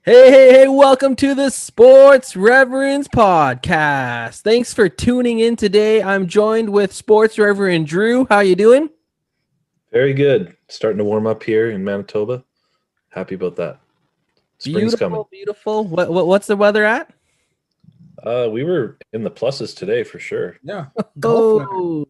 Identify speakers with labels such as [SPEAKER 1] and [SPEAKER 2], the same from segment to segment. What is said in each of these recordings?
[SPEAKER 1] Hey, welcome to the Sports Reverends podcast. Thanks for tuning in today. I'm joined with Sports Reverend Drew. How you doing?
[SPEAKER 2] Very good. Starting to warm up here in Manitoba. Happy about that. Spring's coming.
[SPEAKER 1] Beautiful. What's the weather at?
[SPEAKER 2] We were in the pluses today for sure.
[SPEAKER 3] Yeah.
[SPEAKER 1] Oh,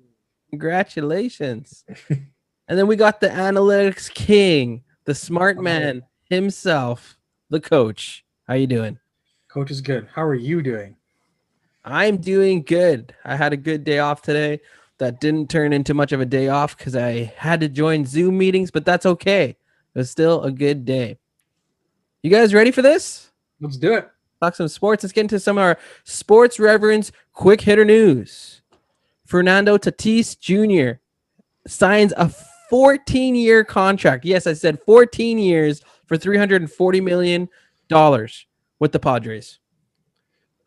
[SPEAKER 1] congratulations. And then we got the analytics king, the smart man himself, the coach. How you doing?
[SPEAKER 3] Coach is good. How are you doing?
[SPEAKER 1] I'm doing good. I had a good day off today. That didn't turn into much of a day off because I had to join Zoom meetings, but that's okay. It was still a good day. You guys ready for this?
[SPEAKER 3] Let's do it.
[SPEAKER 1] Talk some sports. Let's get into some of our Sports Reverends quick hitter news. Fernando Tatis Jr. signs a 14-year contract. Yes, I said 14 years for $340 million with the Padres.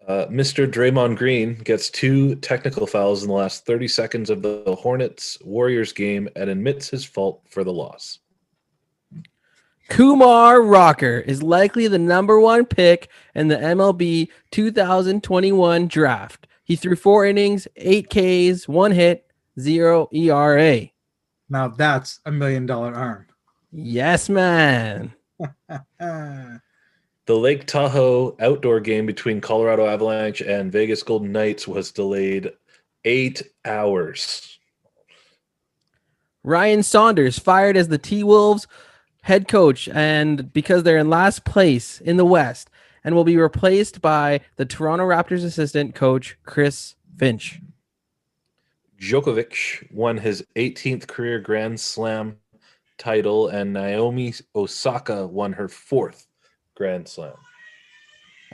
[SPEAKER 2] Mr. Draymond Green gets 2 technical fouls in the last 30 seconds of the Hornets-Warriors game and admits his fault for the loss.
[SPEAKER 1] Kumar Rocker is likely the number 1 pick in the MLB 2021 draft. He threw 4 innings, 8 Ks, 1 hit, 0 ERA.
[SPEAKER 3] Now that's $1 million arm.
[SPEAKER 1] Yes, man.
[SPEAKER 2] The Lake Tahoe outdoor game between Colorado Avalanche and Vegas Golden Knights was delayed 8 hours.
[SPEAKER 1] Ryan Saunders fired as the T-Wolves head coach, and because they're in last place in the West, and will be replaced by the Toronto Raptors assistant coach Chris Finch.
[SPEAKER 2] Djokovic won his 18th career Grand Slam title, and Naomi Osaka won her 4th Grand Slam.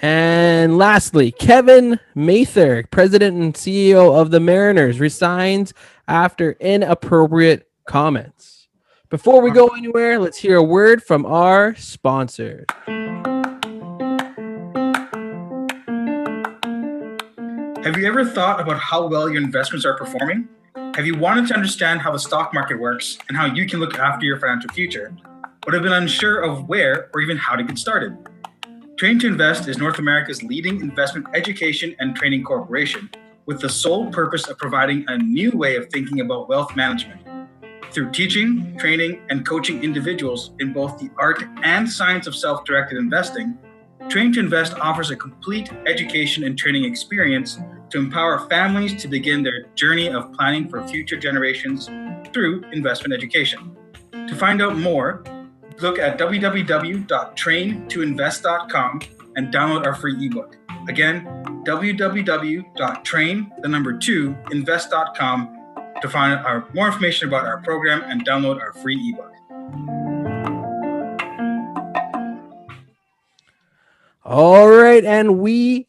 [SPEAKER 1] And lastly, Kevin Mather, president and CEO of the Mariners, resigns after inappropriate comments. Before we go anywhere, let's hear a word from our sponsors.
[SPEAKER 4] Have you ever thought about how well your investments are performing? Have you wanted to understand how the stock market works and how you can look after your financial future, but have been unsure of where or even how to get started? Train to Invest is North America's leading investment education and training corporation, with the sole purpose of providing a new way of thinking about wealth management. Through teaching, training, and coaching individuals in both the art and science of self-directed investing, Train to Invest offers a complete education and training experience to empower families to begin their journey of planning for future generations through investment education. To find out more, look at www.traintoinvest.com and download our free ebook. Again, www.train2invest.com to find more information about our program and download our free ebook.
[SPEAKER 1] All right, and we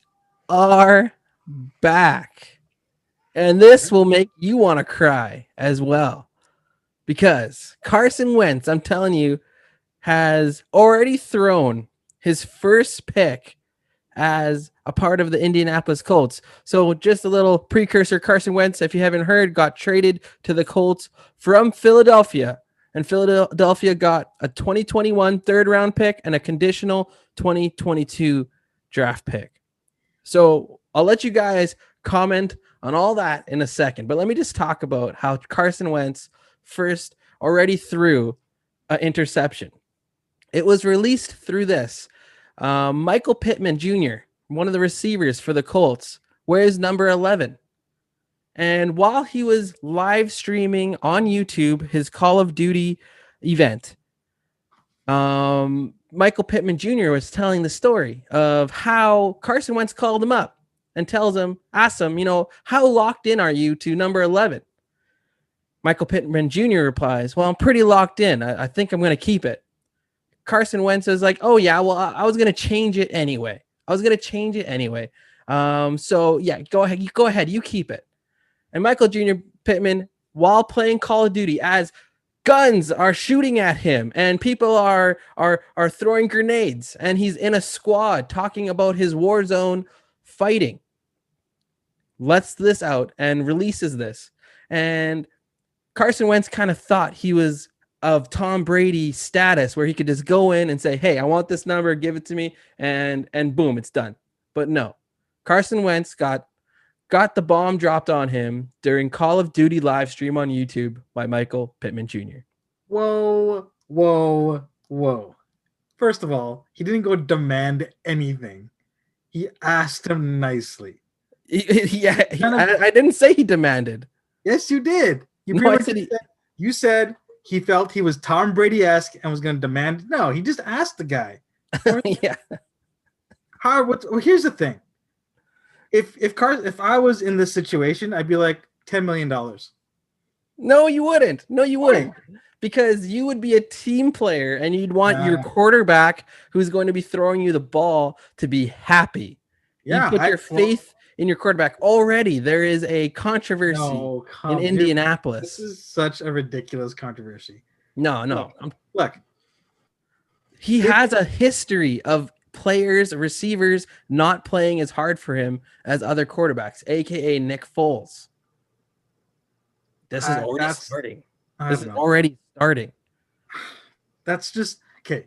[SPEAKER 1] are back. And this will make you want to cry as well. Because Carson Wentz, I'm telling you, has already thrown his first pick as a part of the Indianapolis Colts. So just a little precursor, Carson Wentz, if you haven't heard, got traded to the Colts from Philadelphia. And Philadelphia got a 2021 third-round pick and a conditional 2022 draft pick. So I'll let you guys comment on all that in a second. But let me just talk about how Carson Wentz first already threw an interception. It was released through this. Michael Pittman Jr., one of the receivers for the Colts, wears number 11. And while he was live streaming on YouTube his Call of Duty event, Michael Pittman Jr. was telling the story of how Carson Wentz called him up and asks him, how locked in are you to number 11? Michael Pittman Jr. replies, well, I'm pretty locked in. I think I'm going to keep it. Carson Wentz is like, oh, yeah, well, I was going to change it anyway. So, yeah, go ahead. You keep it. And Michael Jr. Pittman, while playing Call of Duty, as guns are shooting at him and people are throwing grenades, and he's in a squad talking about his war zone fighting, lets this out and releases this. And Carson Wentz kind of thought he was of Tom Brady status where he could just go in and say, "Hey, I want this number, give it to me," and boom, it's done. But no, Carson Wentz got the bomb dropped on him during Call of Duty live stream on YouTube by Michael Pittman Jr.
[SPEAKER 3] Whoa, whoa, whoa. First of all, he didn't go demand anything. He asked him nicely.
[SPEAKER 1] I didn't say he demanded.
[SPEAKER 3] Yes, you did. You
[SPEAKER 1] No,
[SPEAKER 3] pretty
[SPEAKER 1] I
[SPEAKER 3] much
[SPEAKER 1] said
[SPEAKER 3] you said he felt he was Tom Brady-esque and was going to demand. No, he just asked the guy.
[SPEAKER 1] Yeah.
[SPEAKER 3] Well, here's the thing. If I was in this situation, I'd be like $10 million.
[SPEAKER 1] No, you wouldn't. No, you wouldn't. Because you would be a team player and you'd want your quarterback who's going to be throwing you the ball to be happy.
[SPEAKER 3] Yeah,
[SPEAKER 1] you put your faith in your quarterback. Already there is a controversy in Indianapolis.
[SPEAKER 3] This is such a ridiculous controversy.
[SPEAKER 1] No.
[SPEAKER 3] Look.
[SPEAKER 1] He has a history of players, receivers not playing as hard for him as other quarterbacks, aka Nick Foles. This is already starting. This is already starting.
[SPEAKER 3] That's just okay.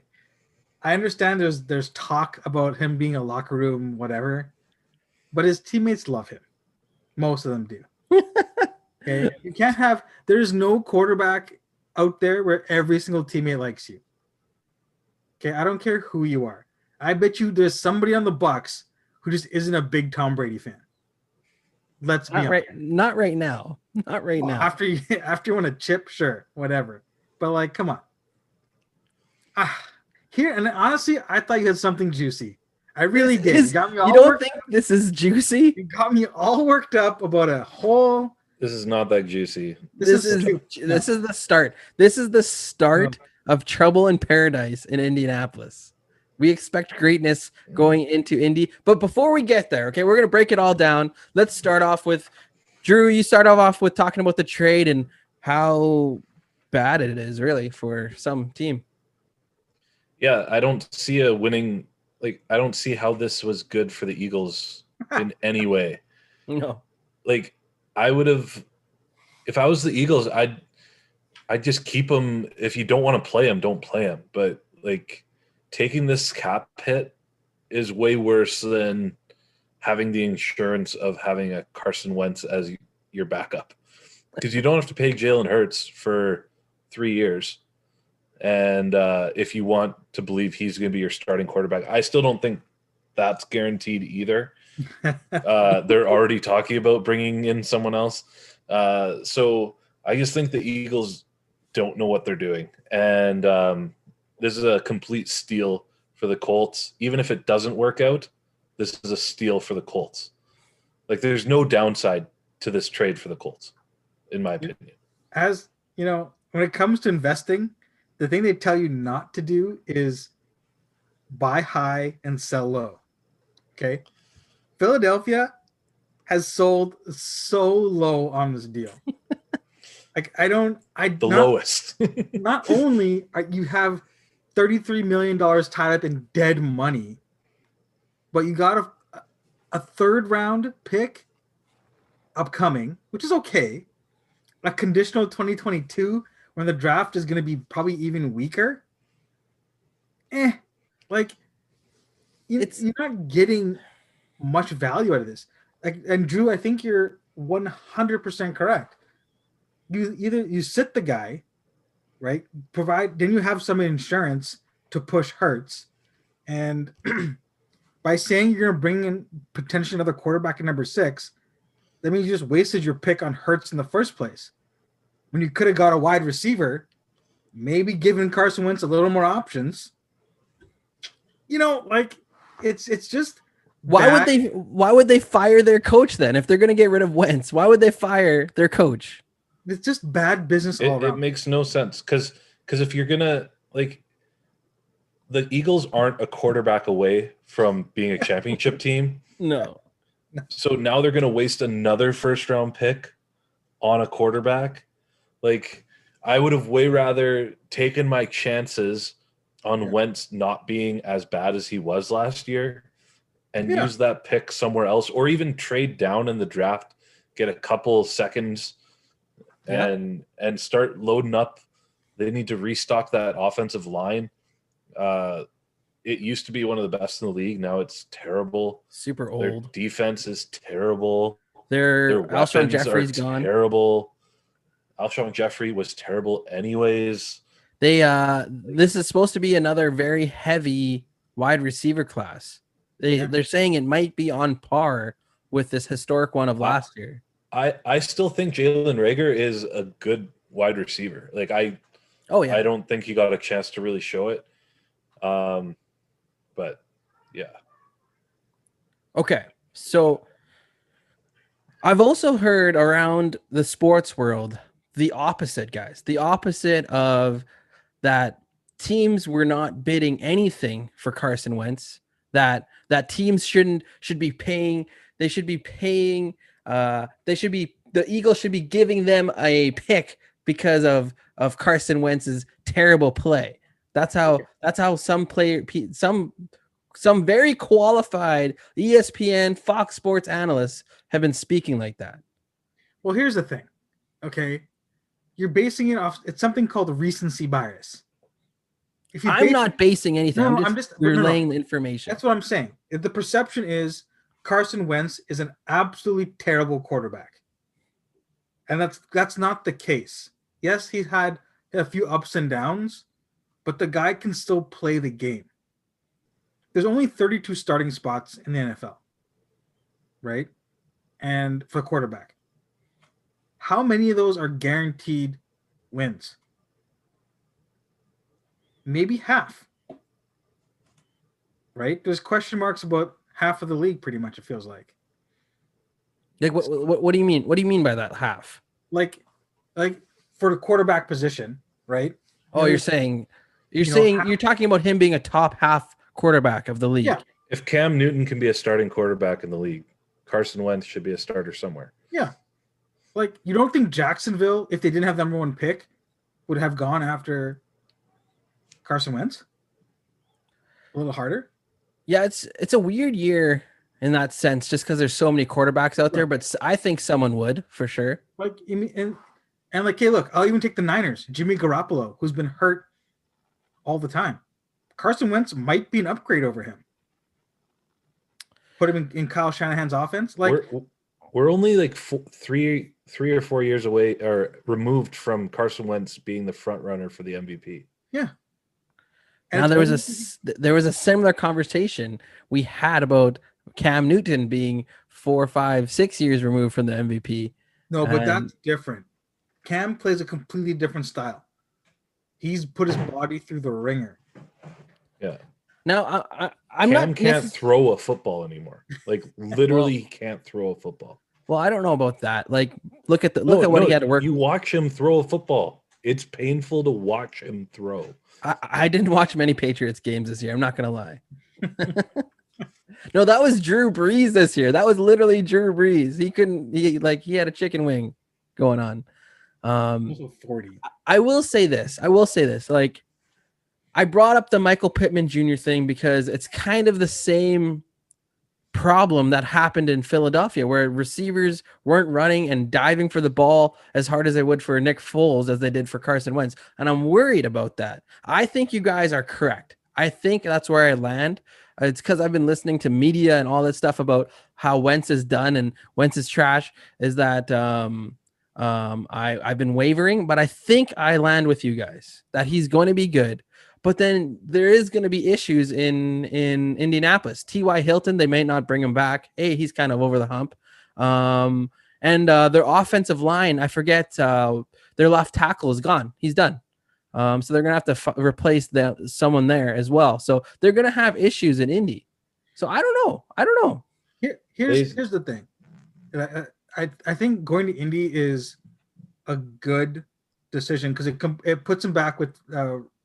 [SPEAKER 3] I understand there's talk about him being a locker room, whatever, but his teammates love him. Most of them do. Okay. You can't have there's no quarterback out there where every single teammate likes you. Okay, I don't care who you are. I bet you there's somebody on the Bucs who just isn't a big Tom Brady fan. Let's be honest.
[SPEAKER 1] Not right now. Not right now.
[SPEAKER 3] After you want a chip, sure, whatever. But like, come on. Here and honestly, I thought you had something juicy. I really did. You got me all
[SPEAKER 1] you don't think this is juicy?
[SPEAKER 3] You got me all worked up about a whole.
[SPEAKER 2] This is not that juicy.
[SPEAKER 1] This is the start. This is the start of trouble in paradise in Indianapolis. We expect greatness going into Indy. But before we get there, okay, we're going to break it all down. Let's start off with, Drew, you start off with talking about the trade and how bad it is really for some team.
[SPEAKER 2] Yeah, I don't see a winning, I don't see how this was good for the Eagles in any way.
[SPEAKER 1] No.
[SPEAKER 2] I would have, if I was the Eagles, I'd just keep them. If you don't want to play them, don't play them. But taking this cap hit is way worse than having the insurance of having a Carson Wentz as your backup, because you don't have to pay Jalen Hurts for 3 years. And if you want to believe he's going to be your starting quarterback, I still don't think that's guaranteed either. They're already talking about bringing in someone else. So I just think the Eagles don't know what they're doing. And this is a complete steal for the Colts. Even if it doesn't work out, this is a steal for the Colts. There's no downside to this trade for the Colts, in my opinion.
[SPEAKER 3] As you know, when it comes to investing, the thing they tell you not to do is buy high and sell low. Okay. Philadelphia has sold so low on this deal.
[SPEAKER 2] Lowest.
[SPEAKER 3] Not only you have $33 million tied up in dead money, but you got a third round pick upcoming, which is okay. A conditional 2022 when the draft is going to be probably even weaker. You're not getting much value out of this. And Drew, I think you're 100% correct. You sit the guy, right? Then you have some insurance to push Hurts, and by saying you're going to bring in potentially another quarterback at number 6, that means you just wasted your pick on Hurts in the first place. When you could have got a wide receiver, maybe given Carson Wentz a little more options. It's just
[SPEAKER 1] why would they fire their coach then if they're going to get rid of Wentz? Why would they fire their coach?
[SPEAKER 3] It's just bad business all around.
[SPEAKER 2] It makes no sense because if you're gonna the Eagles aren't a quarterback away from being a championship team.
[SPEAKER 1] No.
[SPEAKER 2] So now they're gonna waste another first round pick on a quarterback. I would have way rather taken my chances on Wentz not being as bad as he was last year and use that pick somewhere else, or even trade down in the draft, get a couple seconds and start loading up They need to restock that offensive line. It used to be one of the best in the league. Now it's terrible.
[SPEAKER 1] Super
[SPEAKER 2] Their
[SPEAKER 1] old.
[SPEAKER 2] defense is terrible.
[SPEAKER 1] Their
[SPEAKER 2] weapons
[SPEAKER 1] Alshon Jeffrey's
[SPEAKER 2] are
[SPEAKER 1] gone.
[SPEAKER 2] terrible. Alshon Jeffrey was terrible anyways.
[SPEAKER 1] They this is supposed to be another very heavy wide receiver class. They're saying it might be on par with this historic one of last year.
[SPEAKER 2] I still think Jalen Reagor is a good wide receiver. Like I don't think he got a chance to really show it. But yeah.
[SPEAKER 1] Okay. So I've also heard around the sports world the opposite, guys. The opposite of that teams were not bidding anything for Carson Wentz. That teams should be paying. The Eagles should be giving them a pick because of Carson Wentz's terrible play. That's how some very qualified ESPN, Fox Sports analysts have been speaking like that.
[SPEAKER 3] Well, here's the thing. Okay. You're basing it off, it's something called recency bias.
[SPEAKER 1] I'm not basing anything. I'm just relaying the information.
[SPEAKER 3] That's what I'm saying. If the perception is Carson Wentz is an absolutely terrible quarterback. And that's not the case. Yes, he's had a few ups and downs, but the guy can still play the game. There's only 32 starting spots in the NFL, right? And for quarterback. How many of those are guaranteed wins? Maybe half, right? There's question marks about half of the league, pretty much, it feels like.
[SPEAKER 1] Like, what do you mean? What do you mean by that half?
[SPEAKER 3] Like for the quarterback position, right?
[SPEAKER 1] Oh, you're talking about him being a top half quarterback of the league.
[SPEAKER 3] Yeah.
[SPEAKER 2] If Cam Newton can be a starting quarterback in the league, Carson Wentz should be a starter somewhere.
[SPEAKER 3] Yeah. Like, you don't think Jacksonville, if they didn't have the number one pick, would have gone after Carson Wentz? A little harder?
[SPEAKER 1] Yeah, it's a weird year in that sense, just because there's so many quarterbacks out there, but I think someone would, for sure.
[SPEAKER 3] Like, and like, hey, look, I'll even take the Niners. Jimmy Garoppolo, who's been hurt all the time. Carson Wentz might be an upgrade over him. Put him in Kyle Shanahan's offense. Like,
[SPEAKER 2] we're only like 3 or 4 years away or removed from Carson Wentz being the front runner for the MVP.
[SPEAKER 3] Yeah.
[SPEAKER 1] And now there was a similar conversation we had about Cam Newton being 4, 5, 6 years removed from the MVP.
[SPEAKER 3] No, but that's different. Cam plays a completely different style. He's put his body through the ringer.
[SPEAKER 2] Yeah.
[SPEAKER 1] Now
[SPEAKER 2] Cam can't throw a football anymore. Like literally, he can't throw a football.
[SPEAKER 1] Well, I don't know about that. Like, look at what he had to work.
[SPEAKER 2] You watch him throw a football. It's painful to watch him throw.
[SPEAKER 1] I didn't watch many Patriots games this year. I'm not gonna lie. No, that was Drew Brees this year. That was literally Drew Brees. He had a chicken wing going on.
[SPEAKER 3] Also 40.
[SPEAKER 1] I will say this. Like, I brought up the Michael Pittman Jr. thing because it's kind of the same problem that happened in Philadelphia, where receivers weren't running and diving for the ball as hard as they would for Nick Foles as they did for Carson Wentz. And I'm worried about that. I think you guys are correct. I think that's where I land. It's because I've been listening to media and all this stuff about how Wentz is done and Wentz is trash, is that I've been wavering, but I think I land with you guys that he's going to be good. But then there is going to be issues in Indianapolis. T.Y. Hilton, they may not bring him back. Hey, he's kind of over the hump. And their offensive line, I forget, their left tackle is gone. He's done. So they're going to have to replace someone there as well. So they're going to have issues in Indy. So I don't know.
[SPEAKER 3] Here's the thing. I think going to Indy is a good decision because it puts him back with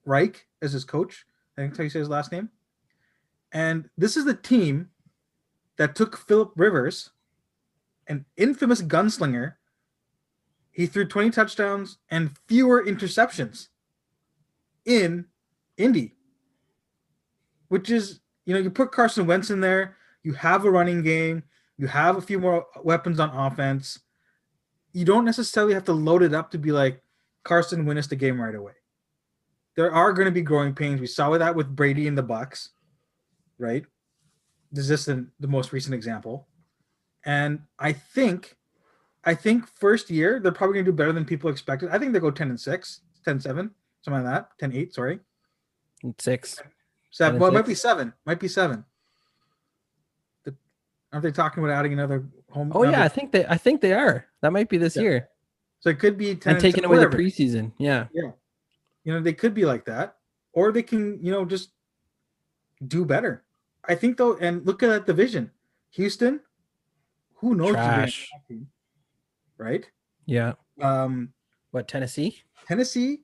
[SPEAKER 3] Reich as his coach. I think that's how you say his last name. And this is the team that took Phillip Rivers, an infamous gunslinger. He threw 20 touchdowns and fewer interceptions in Indy, which is, you put Carson Wentz in there, you have a running game, you have a few more weapons on offense. You don't necessarily have to load it up to be like Carson win us the game right away. there are going to be growing pains. We saw that with Brady in the Bucks, right? This is just the most recent example. And I think first year they're probably going to do better than people expected. I think they go 10-6, 10-7, something like that. 10-8, sorry.
[SPEAKER 1] 6.
[SPEAKER 3] 7.
[SPEAKER 1] 10
[SPEAKER 3] Well, it
[SPEAKER 1] and
[SPEAKER 3] might be 7. Might be 7. Aren't they talking about adding another home?
[SPEAKER 1] Oh yeah, I think they are. That might be this year.
[SPEAKER 3] So it could be 10
[SPEAKER 1] And taking away the preseason. Yeah.
[SPEAKER 3] Yeah. They could be like that. Or they can, just do better. I think though, and look at that division. Houston, who knows?
[SPEAKER 1] Trash.
[SPEAKER 3] Right?
[SPEAKER 1] Yeah.
[SPEAKER 3] Um,
[SPEAKER 1] What, Tennessee?
[SPEAKER 3] Tennessee,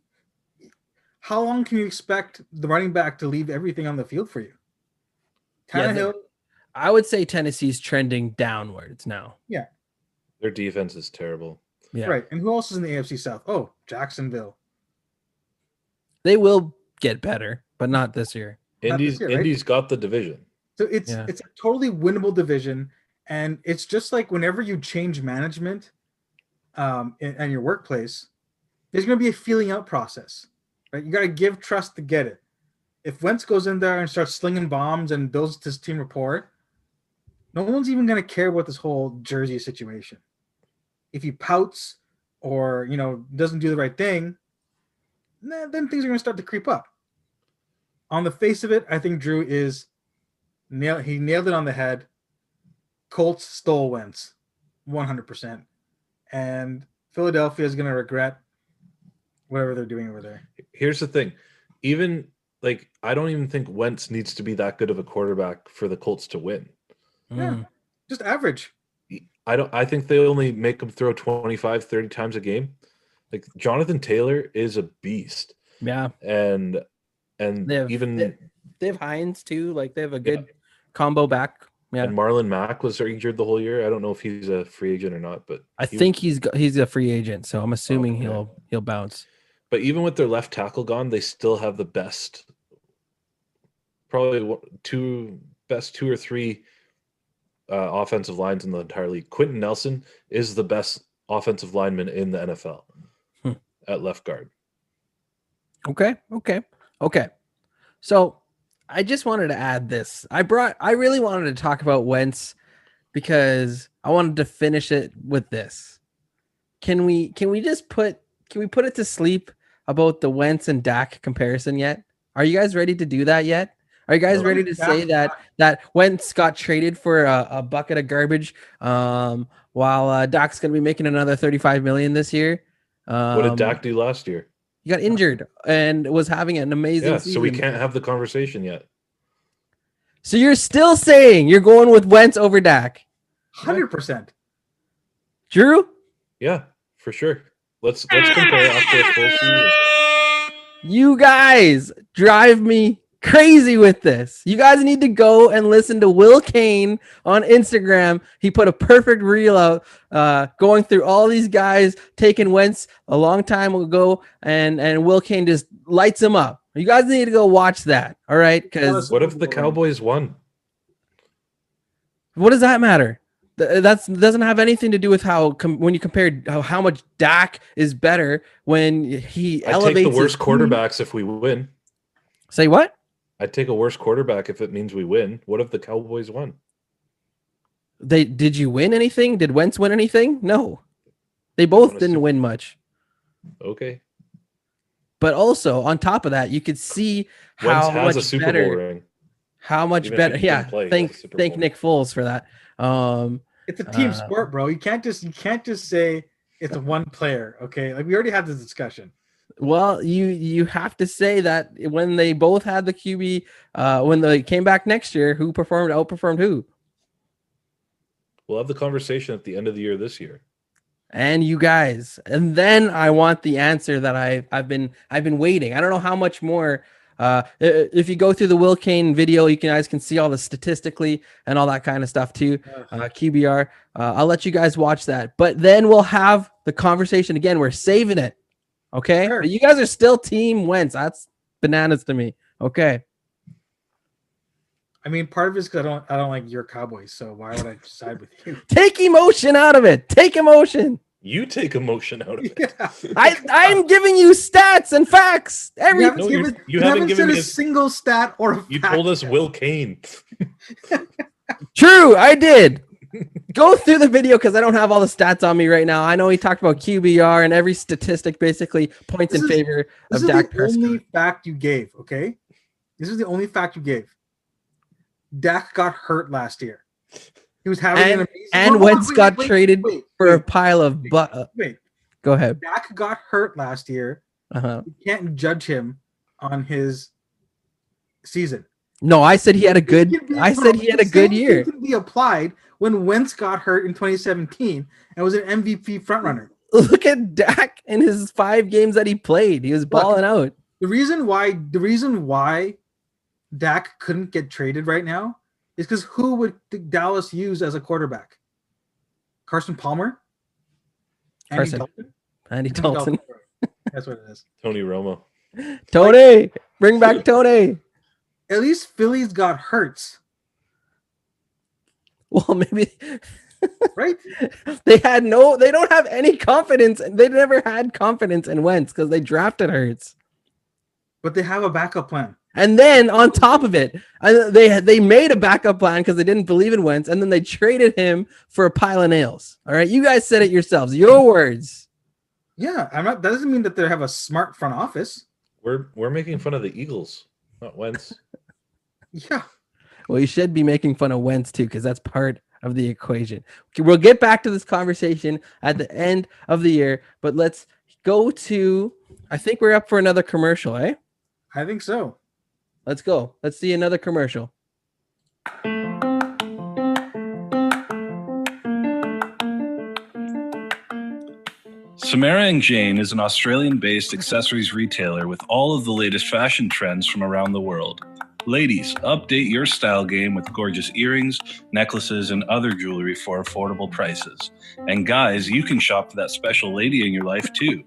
[SPEAKER 3] how long can you expect the running back to leave everything on the field for you? Tannehill.
[SPEAKER 1] I would say Tennessee's trending downwards now.
[SPEAKER 3] Yeah.
[SPEAKER 2] Their defense is terrible.
[SPEAKER 1] Yeah.
[SPEAKER 3] Right. And who else is in the AFC South? Oh, Jacksonville.
[SPEAKER 1] They will get better, but not this year.
[SPEAKER 2] Indy's got the division.
[SPEAKER 3] So it's a totally winnable division. And it's just like whenever you change management in your workplace, there's going to be a feeling out process. Right? You got to give trust to get it. If Wentz goes in there and starts slinging bombs and builds this team rapport, no one's even going to care about this whole jersey situation. If he pouts or, doesn't do the right thing, then things are going to start to creep up. On the face of it, I think Drew he nailed it on the head. Colts stole Wentz 100%. And Philadelphia is going to regret whatever they're doing over there.
[SPEAKER 2] Here's the thing. Even I don't even think Wentz needs to be that good of a quarterback for the Colts to win.
[SPEAKER 3] Yeah, just average.
[SPEAKER 2] I think they only make him throw 25, 30 times a game. Jonathan Taylor is a beast.
[SPEAKER 1] Yeah.
[SPEAKER 2] And
[SPEAKER 1] they have Hines too. They have a good combo back. Yeah.
[SPEAKER 2] And Marlon Mack was injured the whole year. I don't know if he's a free agent or not, but
[SPEAKER 1] I think he's a free agent, so I'm assuming he'll bounce.
[SPEAKER 2] But even with their left tackle gone, they still have the best, probably two or three offensive lines in the entire league. Quentin Nelson is the best offensive lineman in the NFL at left guard.
[SPEAKER 1] Okay. So I just wanted to add this. I really wanted to talk about Wentz because I wanted to finish it with this. Can we put it to sleep about the Wentz and Dak comparison yet? Are you guys ready to do that yet? Are you guys ready to say that Wentz got traded for a bucket of garbage while Dak's going to be making another $35 million this year?
[SPEAKER 2] What did Dak do last year?
[SPEAKER 1] He got injured and was having an amazing season.
[SPEAKER 2] So we can't have the conversation yet.
[SPEAKER 1] So you're still saying you're going with Wentz over Dak?
[SPEAKER 3] 100%.
[SPEAKER 1] Drew?
[SPEAKER 2] Yeah, for sure. Let's compare after a full season.
[SPEAKER 1] You guys drive me crazy with this. You guys need to go and listen to Will Kane on Instagram. He put a perfect reel out going through all these guys taking Wentz a long time ago, and Will Kane just lights him up. You guys need to go watch that, all right? Because
[SPEAKER 2] what if the Cowboys won?
[SPEAKER 1] What does that matter? That doesn't have anything to do with when you compare how much Dak is better when he elevates.
[SPEAKER 2] I take the worst quarterbacks if we win.
[SPEAKER 1] Say what?
[SPEAKER 2] I'd take a worse quarterback if it means we win. What if the Cowboys won?
[SPEAKER 1] Did you win anything? Did Wentz win anything? No. They both didn't win much.
[SPEAKER 2] Okay.
[SPEAKER 1] But also, on top of that, you could see how much
[SPEAKER 2] a Super
[SPEAKER 1] better.
[SPEAKER 2] Bowl ring.
[SPEAKER 1] How much better? Yeah. Thank Nick Foles for that.
[SPEAKER 3] It's a team sport, bro. You can't just say it's one player. Okay, we already had this discussion.
[SPEAKER 1] Well, you have to say that when they both had the QB, when they came back next year, who outperformed who?
[SPEAKER 2] We'll have the conversation at the end of the year this year.
[SPEAKER 1] And you guys, and then I want the answer that I've been waiting. I don't know how much more. If you go through the Will Kane video, you guys can see all the statistically and all that kind of stuff too. QBR. I'll let you guys watch that, but then we'll have the conversation again. We're saving it. Okay.
[SPEAKER 3] Sure.
[SPEAKER 1] But you guys are still team Wentz. That's bananas to me. Okay.
[SPEAKER 3] I mean, part of it is because I don't like your Cowboys, so why would I side with you?
[SPEAKER 1] Take emotion out of it. Take emotion.
[SPEAKER 2] You take emotion out of it.
[SPEAKER 3] Yeah.
[SPEAKER 1] I'm giving you stats and facts.
[SPEAKER 3] You haven't,
[SPEAKER 2] No,
[SPEAKER 3] given,
[SPEAKER 2] you
[SPEAKER 3] you
[SPEAKER 2] haven't
[SPEAKER 3] haven't
[SPEAKER 2] given
[SPEAKER 3] said
[SPEAKER 2] me
[SPEAKER 3] a single stat or a
[SPEAKER 2] You
[SPEAKER 3] fact
[SPEAKER 2] told us
[SPEAKER 3] yet.
[SPEAKER 2] Will Kane.
[SPEAKER 1] True, I did. Go through the video because I don't have all the stats on me right now. I know he talked about QBR and every statistic basically points in favor
[SPEAKER 3] This
[SPEAKER 1] of
[SPEAKER 3] is
[SPEAKER 1] Dak
[SPEAKER 3] the
[SPEAKER 1] Prescott.
[SPEAKER 3] only fact you gave, okay? This is the only fact you gave. Dak got hurt last year. He was having an amazing...
[SPEAKER 1] And Wentz got traded for a pile of...
[SPEAKER 3] Wait.
[SPEAKER 1] Go ahead.
[SPEAKER 3] Dak got hurt last year.
[SPEAKER 1] Uh-huh.
[SPEAKER 3] You can't judge him on his season.
[SPEAKER 1] No, I said he had a good... I said he had a good year.
[SPEAKER 3] It can be applied when Wentz got hurt in 2017 and was an MVP frontrunner.
[SPEAKER 1] Look at Dak in his 5 games that he played. He was balling out.
[SPEAKER 3] The reason why Dak couldn't get traded right now is because who would Dallas use as a quarterback? Carson Palmer?
[SPEAKER 1] Andy Dalton.
[SPEAKER 3] That's what it is.
[SPEAKER 2] Tony Romo.
[SPEAKER 1] Tony! Bring back Tony!
[SPEAKER 3] At least Philly's got Hurts.
[SPEAKER 1] Well, maybe...
[SPEAKER 3] Right?
[SPEAKER 1] They don't have any confidence. They never had confidence in Wentz because they drafted Hurts.
[SPEAKER 3] But they have a backup plan.
[SPEAKER 1] And then on top of it, they made a backup plan because they didn't believe in Wentz, and then they traded him for a pile of nails. All right, you guys said it yourselves. Your words.
[SPEAKER 3] Yeah, that doesn't mean that they have a smart front office.
[SPEAKER 2] We're making fun of the Eagles, not Wentz.
[SPEAKER 3] Yeah.
[SPEAKER 1] Well, you should be making fun of Wentz too, because that's part of the equation. Okay, we'll get back to this conversation at the end of the year, but let's go to. I think we're up for another commercial, eh?
[SPEAKER 3] I think so.
[SPEAKER 1] Let's go. Let's see another commercial.
[SPEAKER 5] Samara and Jane is an Australian-based accessories retailer with all of the latest fashion trends from around the world. Ladies, update your style game with gorgeous earrings, necklaces, and other jewelry for affordable prices. And guys, you can shop for that special lady in your life too.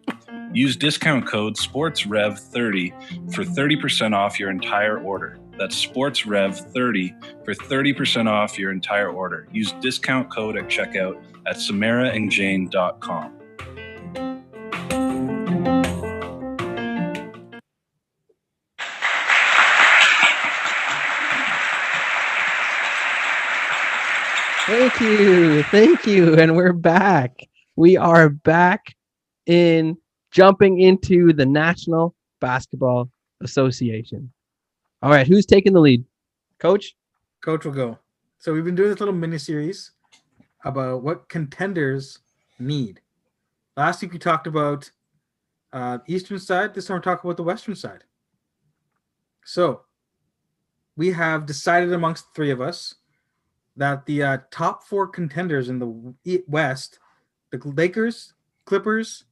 [SPEAKER 5] Use discount code SPORTSREV30 for 30% off your entire order. That's SPORTSREV30 for 30% off your entire order. Use discount code at checkout at samaraandjane.com.
[SPEAKER 1] Thank you, and we're back. We are back in jumping into the National Basketball Association. All right, who's taking the lead? Coach?
[SPEAKER 3] Coach will go. So we've been doing this little mini series about what contenders need. Last week we talked about Eastern side. This time we're talking about the Western side. So we have decided amongst the three of us that the top 4 contenders in the West, the Lakers, Clippers,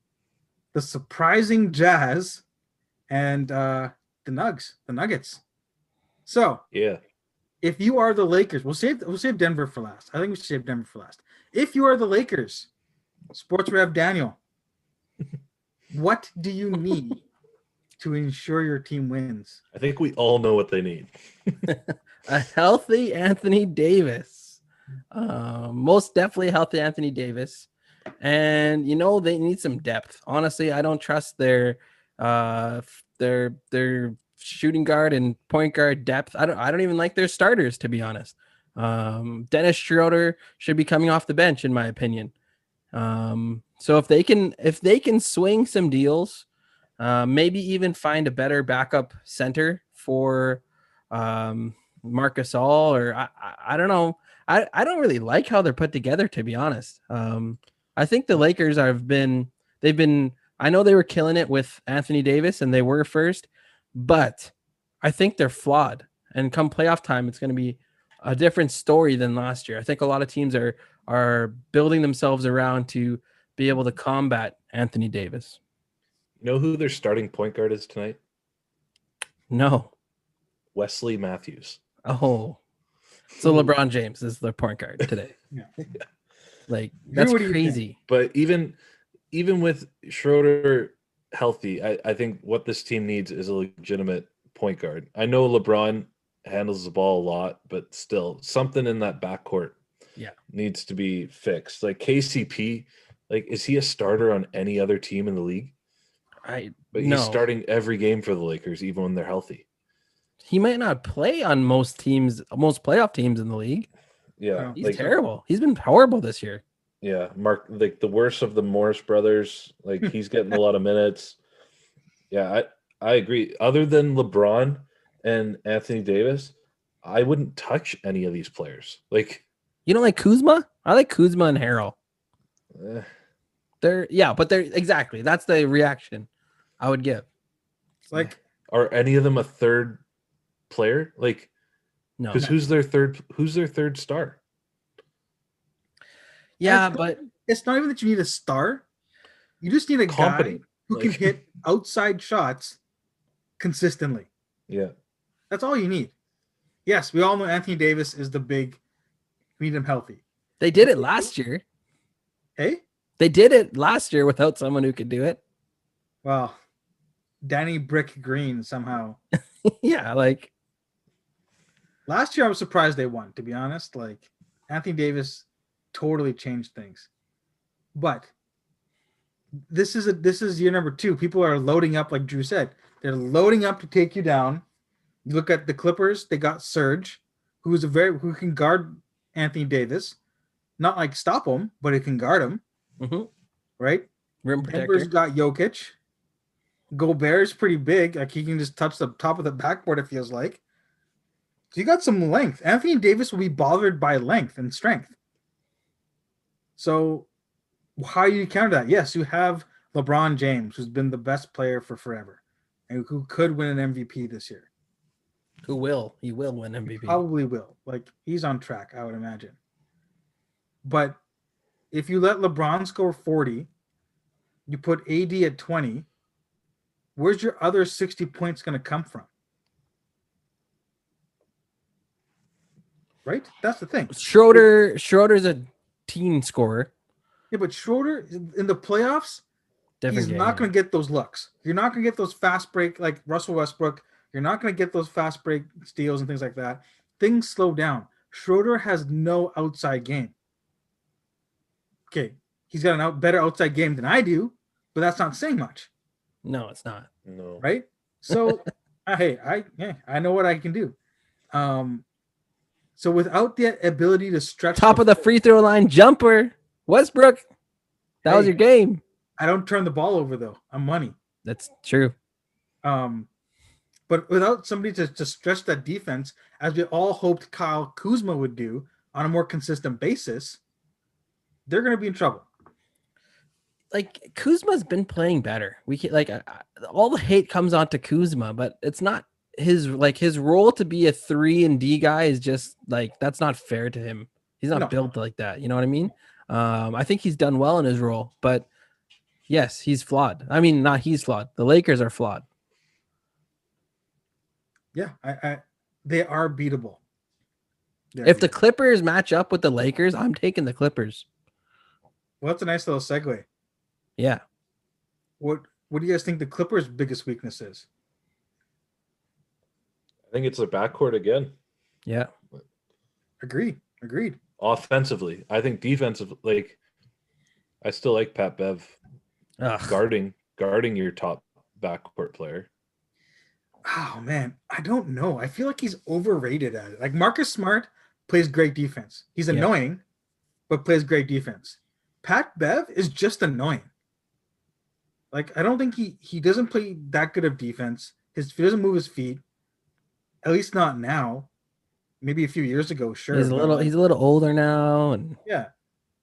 [SPEAKER 3] the surprising Jazz, and the Nuggets. So
[SPEAKER 2] yeah,
[SPEAKER 3] if you are the Lakers, we'll save Denver for last. I think we should save Denver for last. If you are the Lakers, Sports Rev Daniel, what do you need to ensure your team wins?
[SPEAKER 2] I think we all know what they need.
[SPEAKER 1] A healthy Anthony Davis. Most definitely a healthy Anthony Davis. And, they need some depth. Honestly, I don't trust their shooting guard and point guard depth. I don't even like their starters, to be honest. Dennis Schroeder should be coming off the bench, in my opinion. So if they can swing some deals, maybe even find a better backup center for Marc Gasol, or I don't know. I don't really like how they're put together, to be honest. I think the Lakers I know they were killing it with Anthony Davis and they were first, but I think they're flawed. And come playoff time, it's going to be a different story than last year. I think a lot of teams are building themselves around to be able to combat Anthony Davis.
[SPEAKER 2] You know who their starting point guard is tonight?
[SPEAKER 1] No.
[SPEAKER 2] Wesley Matthews.
[SPEAKER 1] Oh. So LeBron James is their point guard today.
[SPEAKER 3] Yeah.
[SPEAKER 1] Like, that's crazy.
[SPEAKER 2] But even with Schroeder healthy, I think what this team needs is a legitimate point guard. I know LeBron handles the ball a lot, but still something in that backcourt needs to be fixed. Like KCP, Like, is he a starter on any other team in the league? But
[SPEAKER 1] no.
[SPEAKER 2] he's starting every game for the Lakers, even when they're healthy.
[SPEAKER 1] He might not play on most playoff teams in the league.
[SPEAKER 2] Yeah,
[SPEAKER 1] He's terrible. He's been horrible this year.
[SPEAKER 2] Yeah, Mark, like the worst of the Morris brothers. Like, he's getting a lot of minutes. Yeah, I agree. Other than LeBron and Anthony Davis, I wouldn't touch any of these players. Like,
[SPEAKER 1] you don't like Kuzma? I like Kuzma and Harrell.
[SPEAKER 2] eh,
[SPEAKER 1] They're exactly. That's the reaction I would give.
[SPEAKER 3] Like,
[SPEAKER 2] are any of them a third player? Like,
[SPEAKER 1] No.
[SPEAKER 2] because who's their third star?
[SPEAKER 1] Yeah,
[SPEAKER 3] it's
[SPEAKER 1] but
[SPEAKER 3] it's not even that you need a star. You just need a
[SPEAKER 2] Competent.
[SPEAKER 3] guy who can
[SPEAKER 2] Like-
[SPEAKER 3] hit outside shots consistently.
[SPEAKER 2] Yeah,
[SPEAKER 3] That's all you need. Yes, we all know Anthony Davis is the big. We need him healthy.
[SPEAKER 1] they did it last year.
[SPEAKER 3] Hey,
[SPEAKER 1] They did it last year without someone who could do it.
[SPEAKER 3] well, Danny Brick Green somehow.
[SPEAKER 1] Yeah, like
[SPEAKER 3] Last year, I was surprised they won. To be honest, like Anthony Davis totally changed things. But this is year number 2. People are loading up, like Drew said. They're loading up to take you down. You look at the Clippers; they got Serge, who who can guard Anthony Davis, not like stop him, but it can guard him,
[SPEAKER 1] mhm,
[SPEAKER 3] right?
[SPEAKER 1] rim
[SPEAKER 3] Denver's
[SPEAKER 1] protector.
[SPEAKER 3] got Jokic. Gobert's pretty big; like he can just touch the top of the backboard. It feels like. So you got some length. Anthony Davis will be bothered by length and strength. So how do you counter that? Yes, you have LeBron James, who's been the best player for forever, and who could win an MVP this year.
[SPEAKER 1] Who will? He will win MVP.
[SPEAKER 3] Probably will. Like he's on track, I would imagine. But if you let LeBron score 40, you put AD at 20, where's your other 60 points going to come from? Right? That's the thing.
[SPEAKER 1] Schroeder's a team scorer.
[SPEAKER 3] Yeah, but Schroeder in the playoffs,
[SPEAKER 1] Different
[SPEAKER 3] he's
[SPEAKER 1] game,
[SPEAKER 3] not going to get those looks. You're not going to get those fast break like Russell Westbrook. You're not going to get those fast break steals and things like that. Things slow down. Schroeder has no outside game. Okay, he's got a better outside game than I do, but that's not saying much,
[SPEAKER 1] No, it's not.
[SPEAKER 2] no.
[SPEAKER 3] right? So, hey, I know what I can do. So without the ability to stretch
[SPEAKER 1] Top of the free throw line jumper, Westbrook. That was
[SPEAKER 3] Hey.
[SPEAKER 1] your game.
[SPEAKER 3] I don't turn the ball over though. I'm money.
[SPEAKER 1] That's true.
[SPEAKER 3] But without somebody to stretch that defense, as we all hoped Kyle Kuzma would do on a more consistent basis, they're going to be in trouble.
[SPEAKER 1] Like Kuzma's been playing better. We can all the hate comes onto Kuzma, but it's not his role to be a 3 and D guy is just like that's not fair to him. He's not
[SPEAKER 3] No.
[SPEAKER 1] built like that. You know what I mean? I think he's done well in his role, but yes, he's flawed. I mean, not he's flawed. The Lakers are flawed.
[SPEAKER 3] Yeah, they are beatable.
[SPEAKER 1] If the Clippers match up with the Lakers, I'm taking the Clippers.
[SPEAKER 3] well, that's a nice little segue.
[SPEAKER 1] Yeah.
[SPEAKER 3] What do you guys think the Clippers' biggest weakness is?
[SPEAKER 2] I think it's their backcourt again.
[SPEAKER 1] Yeah.
[SPEAKER 3] Agreed.
[SPEAKER 2] Offensively, I think defensive. Like, I still like Pat Bev
[SPEAKER 1] Ugh.
[SPEAKER 2] guarding your top backcourt player.
[SPEAKER 3] Oh man, I don't know. I feel like he's overrated at it. Like Marcus Smart plays great defense. He's
[SPEAKER 1] Yeah.
[SPEAKER 3] annoying, but plays great defense. Pat Bev is just annoying. Like I don't think he doesn't play that good of defense. He doesn't move his feet. At least not now. Maybe a few years ago, sure.
[SPEAKER 1] He's a
[SPEAKER 3] but, like,
[SPEAKER 1] little older now, and
[SPEAKER 3] yeah.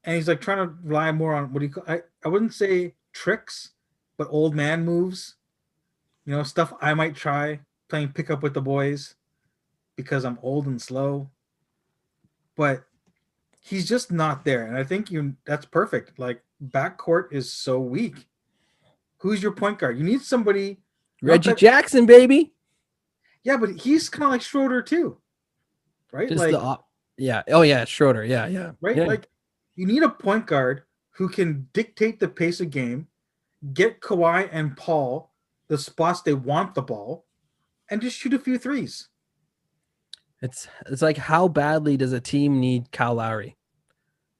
[SPEAKER 3] And he's like trying to rely more on what do you call I wouldn't say tricks, but old man moves. You know, stuff I might try playing pickup with the boys because I'm old and slow. But he's just not there. And I think that's perfect. Like backcourt is so weak. Who's your point guard? You need somebody.
[SPEAKER 1] Reggie
[SPEAKER 3] not that-
[SPEAKER 1] Jackson, baby.
[SPEAKER 3] Yeah, but he's kind of like Schroeder too. Right?
[SPEAKER 1] Just
[SPEAKER 3] like
[SPEAKER 1] yeah. Oh yeah, Schroeder. Yeah.
[SPEAKER 3] right?
[SPEAKER 1] Yeah.
[SPEAKER 3] Like you need a point guard who can dictate the pace of game, get Kawhi and Paul the spots they want the ball, and just shoot a few threes.
[SPEAKER 1] It's like how badly does a team need Kyle Lowry?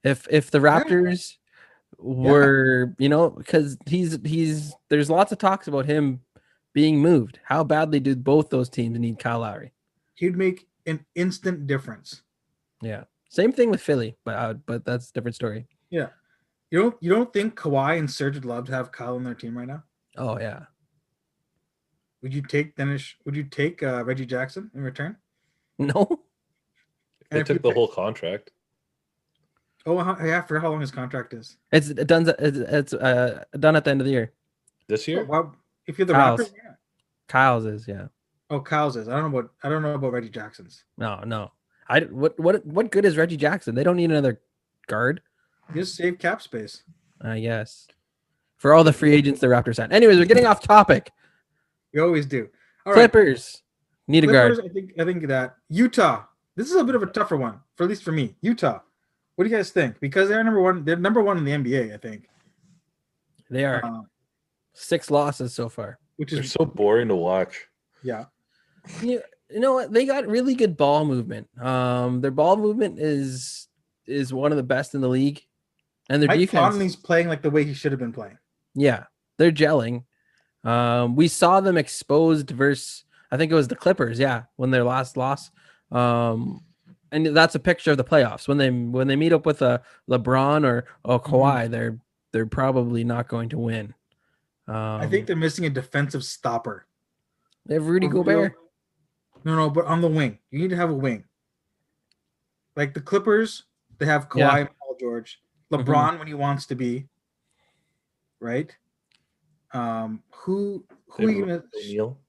[SPEAKER 1] If the Raptors were, because there's lots of talks about him being moved. How badly do both those teams need Kyle Lowry?
[SPEAKER 3] He'd make an instant difference.
[SPEAKER 1] Yeah. Same thing with Philly, but that's a different story.
[SPEAKER 3] Yeah. You don't think Kawhi and Serge would love to have Kyle on their team right now?
[SPEAKER 1] Oh yeah.
[SPEAKER 3] Would you take Dennis? Would you take Reggie Jackson in return?
[SPEAKER 1] No.
[SPEAKER 2] They took the whole contract.
[SPEAKER 3] Oh, I forgot how long his contract is.
[SPEAKER 1] It's done. It's done at the end of the year.
[SPEAKER 2] This year?
[SPEAKER 3] Well, if you're the
[SPEAKER 1] Kyle's.
[SPEAKER 3] Raptors, yeah.
[SPEAKER 1] Kyle's is, yeah.
[SPEAKER 3] Oh, Kyle's is. I don't know about Reggie Jackson's.
[SPEAKER 1] No. What good is Reggie Jackson? They don't need another guard.
[SPEAKER 3] Just save cap space.
[SPEAKER 1] Yes. For all the free agents the Raptors had. Anyways, we're getting off topic.
[SPEAKER 3] We always do. All right.
[SPEAKER 1] Clippers need a guard.
[SPEAKER 3] I think that Utah. This is a bit of a tougher one, at least for me. Utah. What do you guys think? Because they're number one. They're number one in the NBA, I think.
[SPEAKER 1] They are 6 losses so far.
[SPEAKER 3] Which
[SPEAKER 2] They're
[SPEAKER 3] is
[SPEAKER 2] so boring to watch.
[SPEAKER 3] Yeah.
[SPEAKER 1] You know what? They got really good ball movement. Their ball movement is one of the best in the league, and their
[SPEAKER 3] Mike
[SPEAKER 1] defense.
[SPEAKER 3] Conley's playing like the way he should have been playing.
[SPEAKER 1] Yeah, they're gelling. We saw them exposed versus, I think it was the Clippers. Yeah, when their last loss. And that's a picture of the playoffs when they meet up with a LeBron or Kawhi. They're probably not going to win.
[SPEAKER 3] I think they're missing a defensive stopper.
[SPEAKER 1] They have Rudy Gobert.
[SPEAKER 3] No, but on the wing. You need to have a wing. Like the Clippers, they have Kawhi and Paul George. LeBron when he wants to be. Right? Who are you gonna
[SPEAKER 2] O'Neal?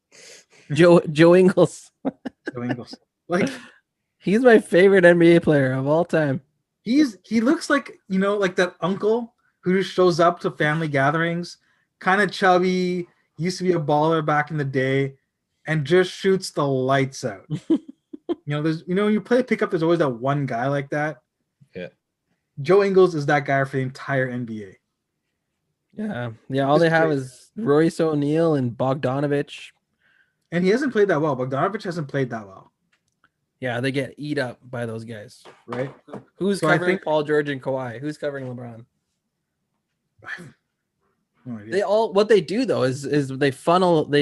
[SPEAKER 1] Joe Ingles.
[SPEAKER 3] Joe Ingles. Like
[SPEAKER 1] he's my favorite NBA player of all time.
[SPEAKER 3] He looks like, like that uncle who just shows up to family gatherings, kind of chubby, used to be a baller back in the day, and just shoots the lights out. There's when you play pickup, there's always that one guy like that.
[SPEAKER 2] Yeah.
[SPEAKER 3] Joe Ingles is that guy for the entire NBA.
[SPEAKER 1] Yeah. All they have is Royce O'Neal and Bogdanovich.
[SPEAKER 3] And he hasn't played that well. Bogdanovich hasn't played that well.
[SPEAKER 1] Yeah, they get eat up by those guys.
[SPEAKER 3] Right?
[SPEAKER 1] Who's covering Paul George and Kawhi? Who's covering LeBron?
[SPEAKER 3] No idea.
[SPEAKER 1] They all what they do though is they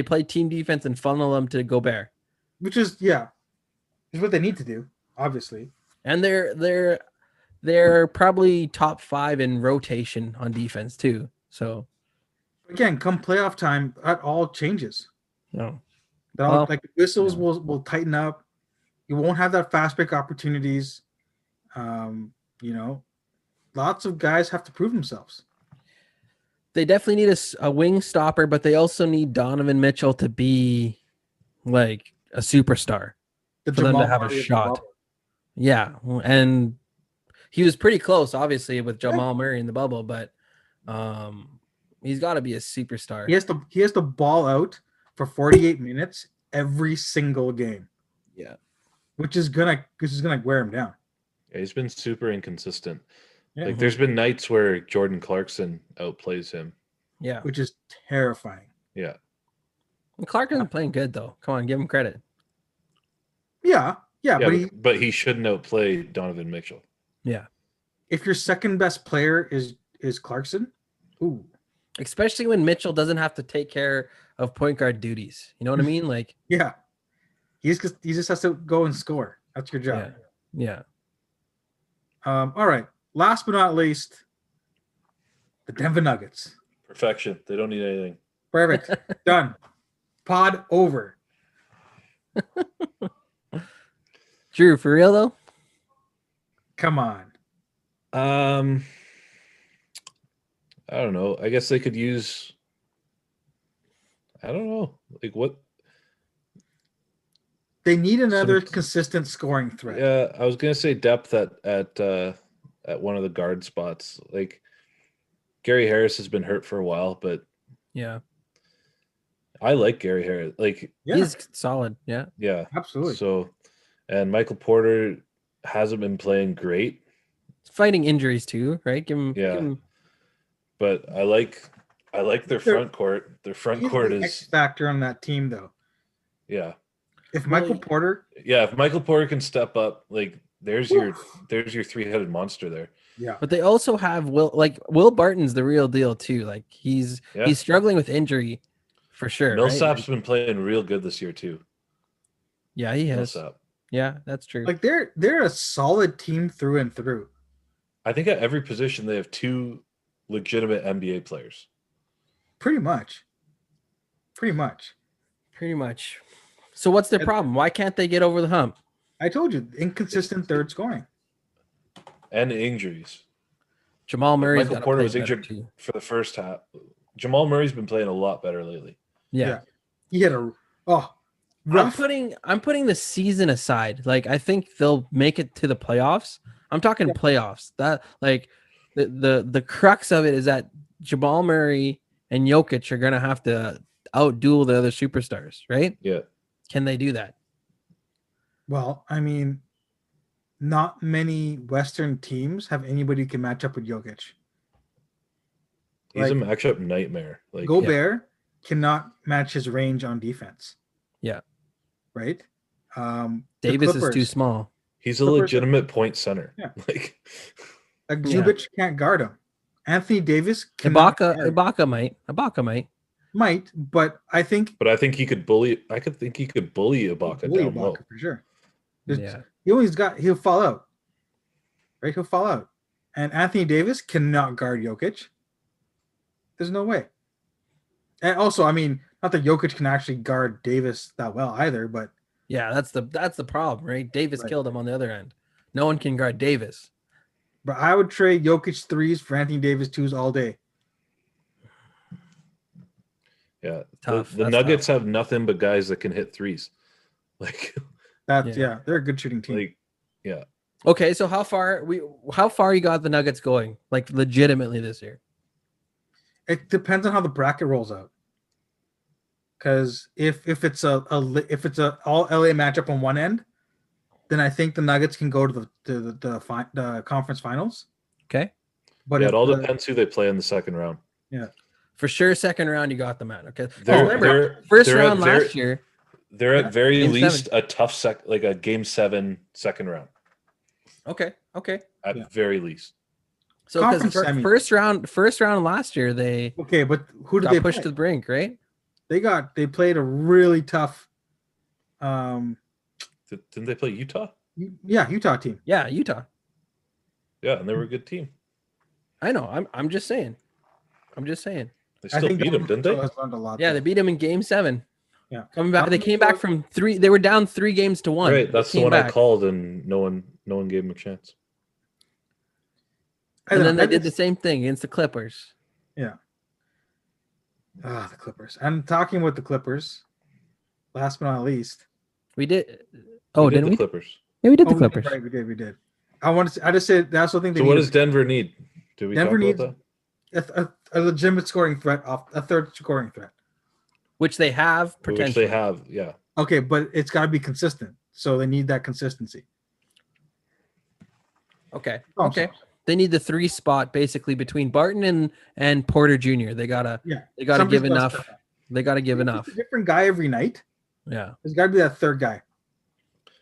[SPEAKER 1] play team defense and funnel them to Gobert.
[SPEAKER 3] Which is what they need to do, obviously.
[SPEAKER 1] And they're probably top 5 in rotation on defense too. So
[SPEAKER 3] again, come playoff time, that all changes.
[SPEAKER 1] No.
[SPEAKER 3] Like the whistles will tighten up. You won't have that fast break opportunities. Lots of guys have to prove themselves.
[SPEAKER 1] They definitely need a wing stopper, but they also need Donovan Mitchell to be like a superstar for them to have a shot. Yeah, and he was pretty close, obviously, with Jamal Murray in the bubble, but he's got to be a superstar.
[SPEAKER 3] He has to ball out for 48 minutes every single game.
[SPEAKER 1] Yeah,
[SPEAKER 3] which is gonna wear him down.
[SPEAKER 2] Yeah, he's been super inconsistent.
[SPEAKER 3] Yeah.
[SPEAKER 2] Like there's been nights where Jordan Clarkson outplays him.
[SPEAKER 1] Yeah,
[SPEAKER 3] which is terrifying.
[SPEAKER 2] Yeah,
[SPEAKER 1] and Clarkson's playing good though. Come on, give him credit.
[SPEAKER 3] Yeah,
[SPEAKER 2] but he shouldn't outplay Donovan Mitchell.
[SPEAKER 1] Yeah,
[SPEAKER 3] if your second best player is Clarkson, ooh,
[SPEAKER 1] especially when Mitchell doesn't have to take care of point guard duties. You know what I mean? Like,
[SPEAKER 3] yeah, he just has to go and score. That's your job.
[SPEAKER 1] Yeah.
[SPEAKER 3] All right. Last but not least, the Denver Nuggets.
[SPEAKER 2] Perfection. They don't need anything.
[SPEAKER 3] Perfect. Done. Pod over.
[SPEAKER 1] Drew, for real though?
[SPEAKER 3] Come on.
[SPEAKER 2] I don't know. I guess they could use. I don't know. Like what?
[SPEAKER 3] They need another consistent scoring threat.
[SPEAKER 2] Yeah, I was gonna say depth at one of the guard spots. Like Gary Harris has been hurt for a while, but
[SPEAKER 1] yeah,
[SPEAKER 2] I like Gary Harris. Like
[SPEAKER 1] he's solid. Yeah,
[SPEAKER 3] absolutely.
[SPEAKER 2] So, and Michael Porter hasn't been playing great.
[SPEAKER 1] Fighting injuries too, right? Give him.
[SPEAKER 2] But I like their front court. Their front court is
[SPEAKER 3] X factor on that team, though.
[SPEAKER 2] Yeah.
[SPEAKER 3] If Michael Porter
[SPEAKER 2] can step up, like there's your three-headed monster there.
[SPEAKER 3] Yeah.
[SPEAKER 1] But they also have Will Barton's the real deal too. Like he's struggling with injury for sure.
[SPEAKER 2] Millsap's
[SPEAKER 1] Right?
[SPEAKER 2] been playing real good this year too.
[SPEAKER 1] Yeah, he has.
[SPEAKER 2] Millsap.
[SPEAKER 1] Yeah, that's true.
[SPEAKER 3] Like they're a solid team through and through.
[SPEAKER 2] I think at every position they have two legitimate NBA players.
[SPEAKER 3] Pretty much.
[SPEAKER 1] Pretty much. So what's their problem? Why can't they get over the hump?
[SPEAKER 3] I told you, inconsistent third scoring.
[SPEAKER 2] And injuries.
[SPEAKER 1] Jamal Murray.
[SPEAKER 2] Michael Porter was injured for the first half. Jamal Murray's been playing a lot better lately.
[SPEAKER 1] Yeah.
[SPEAKER 3] He had a rough.
[SPEAKER 1] I'm putting the season aside. Like I think they'll make it to the playoffs. I'm talking playoffs. That like the crux of it is that Jamal Murray and Jokic are gonna have to outduel the other superstars, right?
[SPEAKER 2] Yeah.
[SPEAKER 1] Can they do that?
[SPEAKER 3] Well, I mean, not many Western teams have anybody who can match up with Jokic.
[SPEAKER 2] He's a matchup nightmare. Like
[SPEAKER 3] Gobert cannot match his range on defense.
[SPEAKER 1] Yeah.
[SPEAKER 3] Right?
[SPEAKER 1] Davis is too small.
[SPEAKER 2] He's a legitimate point center.
[SPEAKER 3] Yeah.
[SPEAKER 2] Like
[SPEAKER 3] Zubac can't guard him. Anthony Davis
[SPEAKER 1] Ibaka might.
[SPEAKER 3] Might, but I think
[SPEAKER 2] he could bully. I could think he could bully Ibaka down low
[SPEAKER 3] for sure.
[SPEAKER 1] Yeah,
[SPEAKER 3] he'll fall out. Right, he'll fall out, and Anthony Davis cannot guard Jokic. There's no way. And also, I mean, not that Jokic can actually guard Davis that well either, but
[SPEAKER 1] yeah, that's the problem, right? Davis killed him on the other end. No one can guard Davis.
[SPEAKER 3] But I would trade Jokic threes for Anthony Davis twos all day.
[SPEAKER 2] Yeah, the Nuggets have nothing but guys that can hit threes. Like
[SPEAKER 3] they're a good shooting team.
[SPEAKER 2] Like, yeah.
[SPEAKER 1] Okay, so how far you got the Nuggets going? Like legitimately this year?
[SPEAKER 3] It depends on how the bracket rolls out. Because if it's a all LA matchup on one end, then I think the Nuggets can go to the conference finals.
[SPEAKER 1] Okay,
[SPEAKER 2] but it all depends who they play in the second round.
[SPEAKER 3] Yeah.
[SPEAKER 1] For sure, second round, you got them at. Okay.
[SPEAKER 2] First
[SPEAKER 1] round last year.
[SPEAKER 2] They're at very least a tough like a game 7 second round.
[SPEAKER 1] Okay.
[SPEAKER 2] At very least.
[SPEAKER 1] So because first round last year they
[SPEAKER 3] but who did they
[SPEAKER 1] push
[SPEAKER 3] play?
[SPEAKER 1] to the brink, right?
[SPEAKER 3] They played a really tough.
[SPEAKER 2] Didn't they play Utah?
[SPEAKER 3] Yeah, Utah team.
[SPEAKER 1] Yeah, Utah.
[SPEAKER 2] Yeah, and they were a good team.
[SPEAKER 1] I know. I'm just saying.
[SPEAKER 2] They still beat them, didn't they?
[SPEAKER 1] Yeah, they beat them in game 7.
[SPEAKER 3] Yeah.
[SPEAKER 1] Coming back, they came back from 3. They were down 3 games to 1.
[SPEAKER 2] Right, that's the one I called, and no one gave them a chance.
[SPEAKER 1] And then they did the same thing against the Clippers.
[SPEAKER 3] Yeah. The Clippers. And talking with the Clippers, last but not least,
[SPEAKER 1] we did. Oh, didn't we?
[SPEAKER 2] Clippers.
[SPEAKER 1] Yeah, we did the Clippers.
[SPEAKER 3] Right, we did. I just said that's the thing.
[SPEAKER 2] So what does Denver need? Do we
[SPEAKER 3] Denver
[SPEAKER 2] talk
[SPEAKER 3] needs
[SPEAKER 2] about
[SPEAKER 3] a legitimate scoring threat, a third scoring threat,
[SPEAKER 1] which they have potentially.
[SPEAKER 2] Which they have, yeah.
[SPEAKER 3] Okay, but it's got to be consistent. So they need that consistency.
[SPEAKER 1] Okay. They need the 3 spot basically between Barton and Porter Jr. They gotta give enough. They gotta give enough.
[SPEAKER 3] A different guy every night.
[SPEAKER 1] Yeah.
[SPEAKER 3] There's got to be that third guy.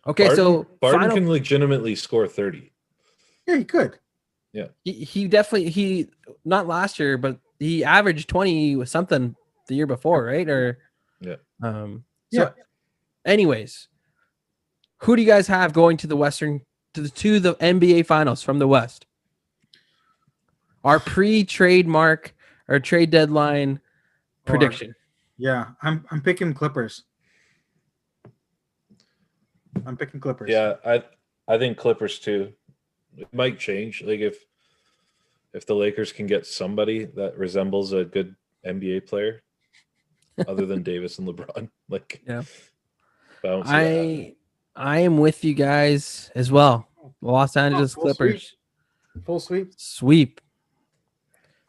[SPEAKER 1] Okay,
[SPEAKER 2] Barton can legitimately score 30.
[SPEAKER 3] Yeah, he could.
[SPEAKER 2] Yeah.
[SPEAKER 1] He definitely not last year, but he averaged 20 something the year before, right? Or anyways, who do you guys have going to the the NBA finals from the West? Our pre-trademark or trade deadline prediction.
[SPEAKER 3] Yeah, I'm picking Clippers.
[SPEAKER 2] Yeah, I think Clippers too. It might change. Like if the Lakers can get somebody that resembles a good NBA player other than Davis and LeBron. Like
[SPEAKER 1] I am with you guys as well. Los Angeles Clippers.
[SPEAKER 3] Full
[SPEAKER 1] Sweep.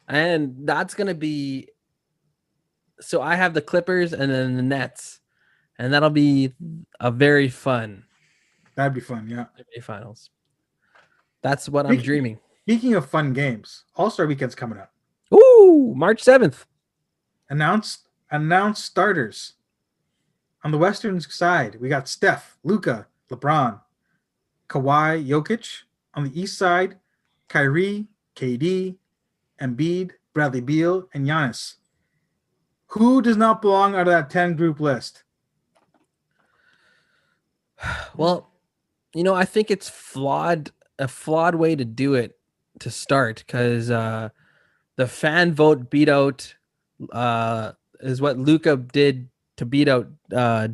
[SPEAKER 1] And that's going to be so I have the Clippers and then the Nets. And that'll be a very fun.
[SPEAKER 3] That'd be fun, yeah.
[SPEAKER 1] NBA finals. That's what I'm dreaming.
[SPEAKER 3] Speaking of fun games, All-Star Weekend's coming up.
[SPEAKER 1] Ooh, March 7th.
[SPEAKER 3] Announced starters. On the Western side, we got Steph, Luka, LeBron, Kawhi, Jokic. On the East side, Kyrie, KD, Embiid, Bradley Beal, and Giannis. Who does not belong out of that 10 group list?
[SPEAKER 1] Well, I think it's a flawed way to do it to start because the fan vote beat out is what Luca did to beat out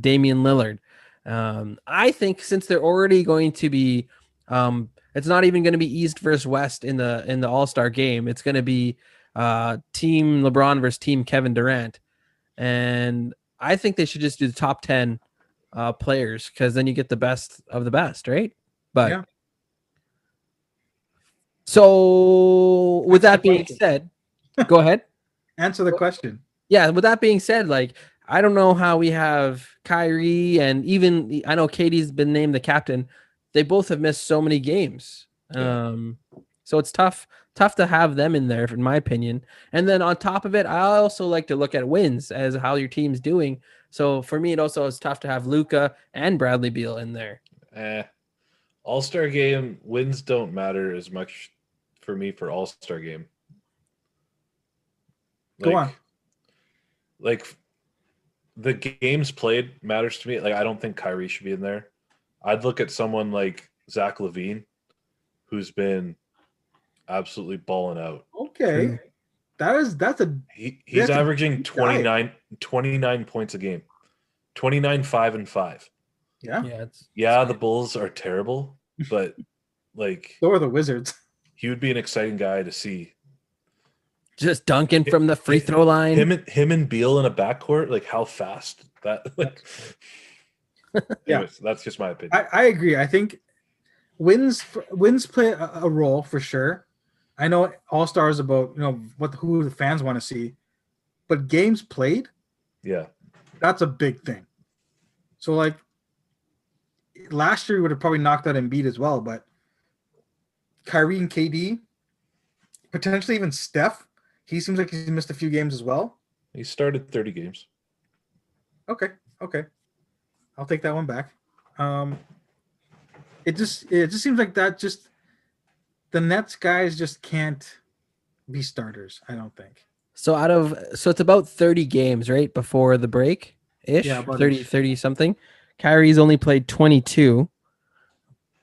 [SPEAKER 1] Damian Lillard. I think since they're already going to be, it's not even going to be East versus West in the All-Star game. It's going to be Team LeBron versus Team Kevin Durant, and I think they should just do the top 10 players because then you get the best of the best, right? But
[SPEAKER 3] Yeah.
[SPEAKER 1] so with that being said, go ahead.
[SPEAKER 3] Answer the question.
[SPEAKER 1] Yeah, with that being said, like I don't know how we have Kyrie and even I know Katie's been named the captain. They both have missed so many games.
[SPEAKER 2] Yeah.
[SPEAKER 1] So it's tough to have them in there, in my opinion. And then on top of it, I also like to look at wins as how your team's doing. So for me, it also is tough to have Luca and Bradley Beal in there.
[SPEAKER 2] All-Star game wins don't matter as much for me for All-Star game.
[SPEAKER 3] Go on.
[SPEAKER 2] Like the games played matters to me. Like I don't think Kyrie should be in there. I'd look at someone like Zach LaVine, who's been absolutely balling out.
[SPEAKER 3] Okay. That's
[SPEAKER 2] He's averaging 29 points a game. 29, 5, and 5.
[SPEAKER 3] Yeah.
[SPEAKER 2] The Bulls are terrible, but like
[SPEAKER 3] So are the Wizards.
[SPEAKER 2] he would be an exciting guy to see.
[SPEAKER 1] Just dunking from the free throw line.
[SPEAKER 2] Him and Beal in a backcourt, like how fast that like.
[SPEAKER 3] Yeah.
[SPEAKER 2] Anyways, that's just my opinion.
[SPEAKER 3] I agree. I think wins play a role for sure. I know All-Star is about who the fans want to see, but games played,
[SPEAKER 2] Yeah.
[SPEAKER 3] that's a big thing. So like last year we would have probably knocked out Embiid as well, but Kyrie and KD, potentially even Steph, he seems like he's missed a few games as well.
[SPEAKER 2] He started 30 games.
[SPEAKER 3] Okay. I'll take that one back. It just seems like that just the Nets guys just can't be starters, I don't think.
[SPEAKER 1] So it's about 30 games, right? Before the break ish.
[SPEAKER 3] Yeah, about
[SPEAKER 1] 30 something. Kyrie's only played 22.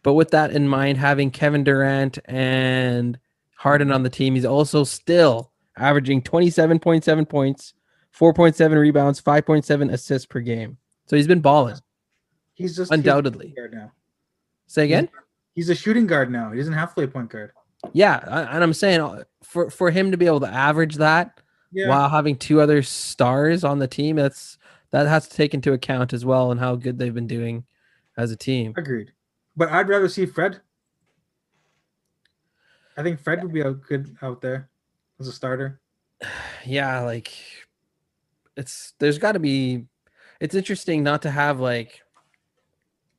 [SPEAKER 1] But with that in mind, having Kevin Durant and Harden on the team, he's also still averaging 27.7 points, 4.7 rebounds, 5.7 assists per game. So he's been balling.
[SPEAKER 3] He's just
[SPEAKER 1] undoubtedly.
[SPEAKER 3] He's a shooting guard now.
[SPEAKER 1] Say again?
[SPEAKER 3] He's a shooting guard now. He doesn't have to play point guard.
[SPEAKER 1] Yeah, and I'm saying for him to be able to average that while having two other stars on the team, that has to take into account as well and how good they've been doing as a team.
[SPEAKER 3] Agreed. But I'd rather see Fred. I think Fred would be good out there as a starter.
[SPEAKER 1] Yeah, like there's got to be. It's interesting not to have like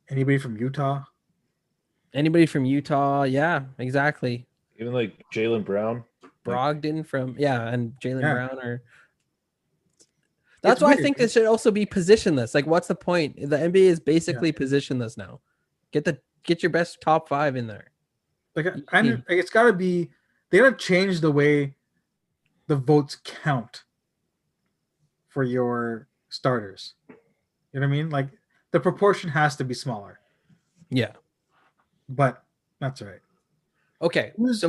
[SPEAKER 3] anybody from Utah.
[SPEAKER 1] Yeah, exactly.
[SPEAKER 2] Even like Jaylen Brown,
[SPEAKER 1] Brogdon and Jaylen Brown are. That's
[SPEAKER 3] It's
[SPEAKER 1] why
[SPEAKER 3] weird.
[SPEAKER 1] I think this should also be positionless. Like, what's the point? The NBA is basically positionless now. Get your best top 5 in there.
[SPEAKER 3] Like it's got to be. They got to change the way the votes count for your starters. You know what I mean? Like the proportion has to be smaller.
[SPEAKER 1] Yeah.
[SPEAKER 3] But that's all right.
[SPEAKER 1] Okay.
[SPEAKER 3] Who's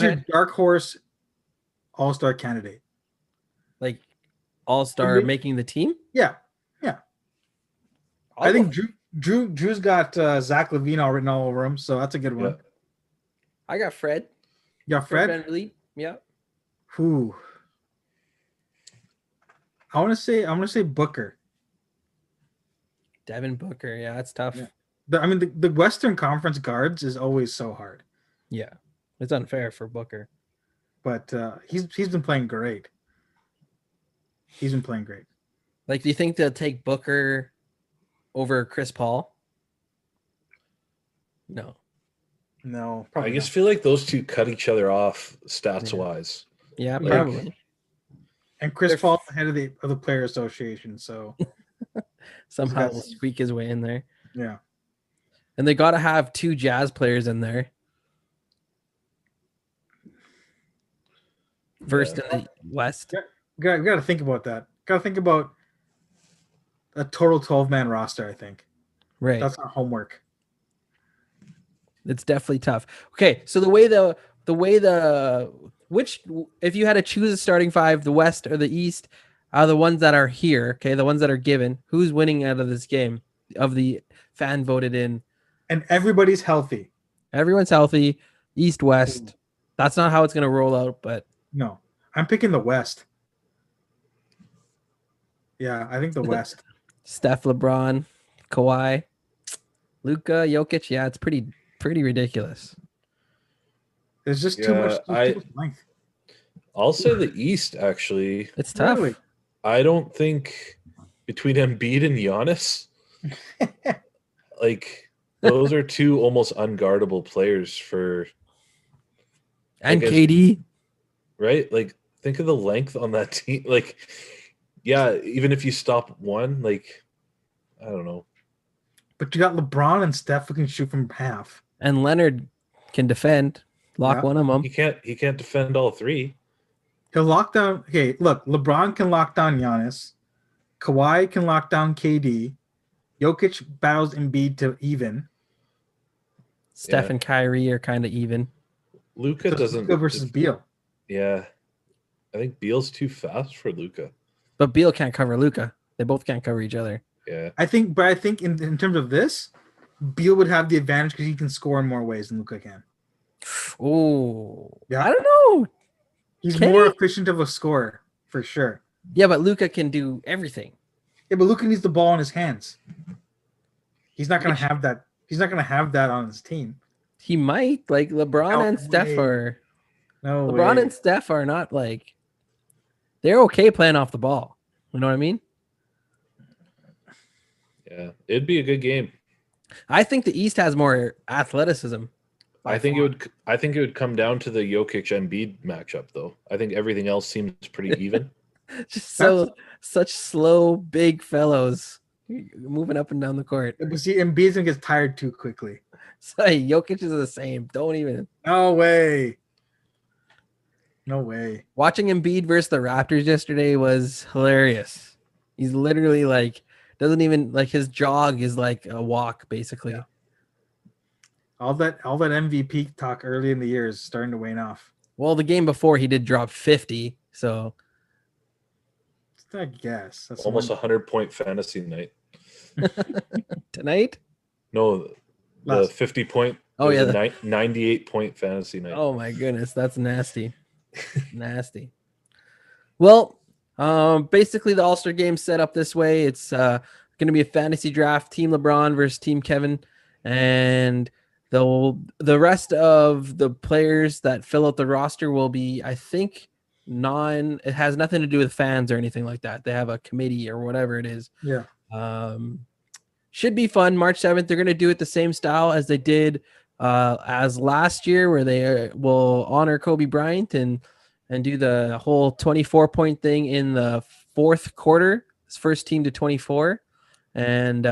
[SPEAKER 1] your
[SPEAKER 3] dark horse all-star candidate?
[SPEAKER 1] Like all-star making the team?
[SPEAKER 3] Yeah. I think Drew's got Zach LaVine all written all over him, so that's a good one.
[SPEAKER 2] Yeah.
[SPEAKER 1] I got Fred.
[SPEAKER 3] You got Fred?
[SPEAKER 1] VanVleet. Yeah.
[SPEAKER 3] Who? I'm gonna say Booker.
[SPEAKER 1] Devin Booker. Yeah, that's tough.
[SPEAKER 3] Yeah. The Western Conference guards is always so hard.
[SPEAKER 1] Yeah, it's unfair for Booker.
[SPEAKER 3] But he's been playing great.
[SPEAKER 1] Like, do you think they'll take Booker over Chris Paul? No,
[SPEAKER 2] I just feel like those two cut each other off stats wise.
[SPEAKER 1] Yeah,
[SPEAKER 3] Like,
[SPEAKER 1] probably.
[SPEAKER 3] And Chris Paul's the head of the player association, so
[SPEAKER 1] somehow will squeak his way in there.
[SPEAKER 3] Yeah.
[SPEAKER 1] And they got to have 2 Jazz players in there. First in the West.
[SPEAKER 3] We got to think about that. Got to think about a total 12-man roster, I think.
[SPEAKER 1] Right.
[SPEAKER 3] That's our homework.
[SPEAKER 1] It's definitely tough. Okay, so which if you had to choose a starting 5, the West or the East, are the ones that are here, okay, the ones that are given, who's winning out of this game of the fan voted in?
[SPEAKER 3] And everybody's healthy.
[SPEAKER 1] Everyone's healthy, East, West. That's not how it's going to roll out, but
[SPEAKER 3] no. I'm picking the West. Yeah, I think the West.
[SPEAKER 1] Steph, LeBron, Kawhi, Luka, Jokic, yeah, it's pretty ridiculous.
[SPEAKER 3] There's just too much length.
[SPEAKER 2] I'll say the East, actually.
[SPEAKER 1] It's tough.
[SPEAKER 3] Really?
[SPEAKER 2] I don't think between Embiid and Giannis, like, those are 2 almost unguardable players for...
[SPEAKER 1] And KD.
[SPEAKER 2] Right? Like, think of the length on that team. Like, yeah, even if you stop one, like, I don't know.
[SPEAKER 3] But you got LeBron and Steph who can shoot from half.
[SPEAKER 1] And Leonard can defend. Lock one of them.
[SPEAKER 2] He can't defend all 3.
[SPEAKER 3] He'll lock down. Okay, look, LeBron can lock down Giannis. Kawhi can lock down KD. Jokic battles Embiid to even.
[SPEAKER 1] Steph and Kyrie are kind of even.
[SPEAKER 2] Luka doesn't.
[SPEAKER 3] Luka versus Beal.
[SPEAKER 2] Yeah, I think Beal's too fast for Luka.
[SPEAKER 1] But Beal can't cover Luka. They both can't cover each other.
[SPEAKER 2] Yeah,
[SPEAKER 3] I think in terms of this, Beal would have the advantage because he can score in more ways than Luka can.
[SPEAKER 1] Oh,
[SPEAKER 3] yeah.
[SPEAKER 1] I don't know.
[SPEAKER 3] He's more efficient of a scorer for sure.
[SPEAKER 1] Yeah, but Luka can do everything.
[SPEAKER 3] Yeah, but Luka needs the ball in his hands. He's not going to have that. He's not going to have that on his team.
[SPEAKER 1] He might. Like LeBron and Steph are.
[SPEAKER 3] No
[SPEAKER 1] LeBron
[SPEAKER 3] way.
[SPEAKER 1] and Steph are not like. They're okay playing off the ball. You know what I mean?
[SPEAKER 2] Yeah, it'd be a good game.
[SPEAKER 1] I think the East has more athleticism.
[SPEAKER 2] I think it would come down to the Jokic Embiid matchup, though. I think everything else seems pretty even.
[SPEAKER 1] Just such slow, big fellows moving up and down the court.
[SPEAKER 3] But see, Embiid gets tired too quickly.
[SPEAKER 1] So Jokic is the same. Don't even.
[SPEAKER 3] No way. No way.
[SPEAKER 1] Watching Embiid versus the Raptors yesterday was hilarious. He's literally like doesn't even like his jog is like a walk basically.
[SPEAKER 3] Yeah. All that MVP talk early in the year is starting to wane off.
[SPEAKER 1] Well, the game before he did drop 50, so
[SPEAKER 3] I guess that's
[SPEAKER 2] almost 100-point fantasy night
[SPEAKER 1] tonight.
[SPEAKER 2] No, the 50-point.
[SPEAKER 1] Oh yeah,
[SPEAKER 2] 98-point fantasy night.
[SPEAKER 1] Oh my goodness, that's nasty, nasty. Well, basically the All-Star game set up this way. It's going to be a fantasy draft: Team LeBron versus Team Kevin, and the rest of the players that fill out the roster will be, I think, it has nothing to do with fans or anything like that. They have a committee or whatever it is.
[SPEAKER 3] Yeah.
[SPEAKER 1] Should be fun. March 7th, they're going to do it the same style as they did as last year, where they will honor Kobe Bryant and do the whole 24-point thing in the fourth quarter. It's first team to 24. And